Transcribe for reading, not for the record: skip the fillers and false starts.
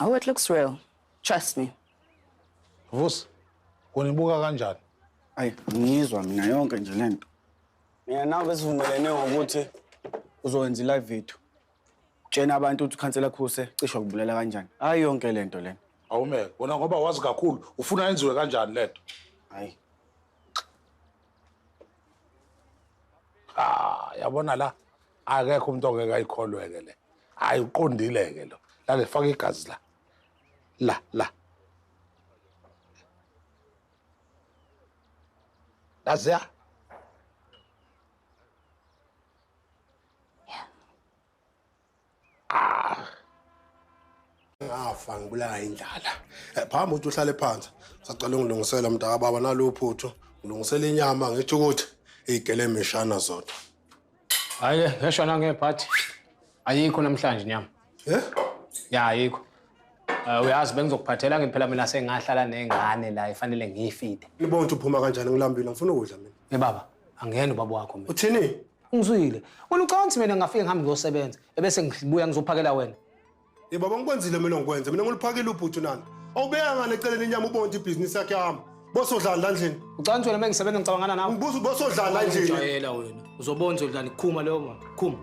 Oh, it looks real. Trust me. Vusi, unibuka kanjani? Ayi, ngiyizwa mina yonke nje lento. Mina nawe sivumelene ngokuthi uzokwenza live video. Tshena abantu ukuthi ukhansela Khuse cishe ukubulela kanjani. Hayi yonke lento lena. Awumeke, wona ngoba wazi kakhulu, ufuna yenziwe kanjani lento? Hayi. Yabona la, akekho umuntu ongeke ayikholweke le. Hayi uqondileke lo. La faka igazi la. La. Lazia. Ngafa ngibulawa indlala. Phambi ukuthi uhlale phansi. Sacela ungilungisela mntaka baba nalophuthu. Ngilungisela inyama ngithi ukuthi igele emishana zona. Hayi, ngeshona ngephathi. Ayikho namhlanje nyama. Ya ayikho. Uyazi bengizokuphathela ngempela mina sengahlala nengane la ifanele ngiyifide. Nibona ukuthi uphuma kanjani ngilambile ngifuna ukudla mina. Baba, angena ubaba wakho mina. Uthini? Ungizwile. Wena ucabanga ukuthi mina ngafika ngihambe ngiyosebenza ebese ngibuya ngizophakela wena. Baba ngikwenzile mina ngikwenze. Mina ngiliphakile uphuthu nani. Awubeka ngane eceleni inyama ubonke ibhizinisi yakhe yami. Bosodlala la endlini. Ucabanga wena mengisebenza ngicabangana nawe. Ngibuza bosodlala la endlini. Ujayela wena. Uzobona uzodlala ikhuma leyo mama. Khuma.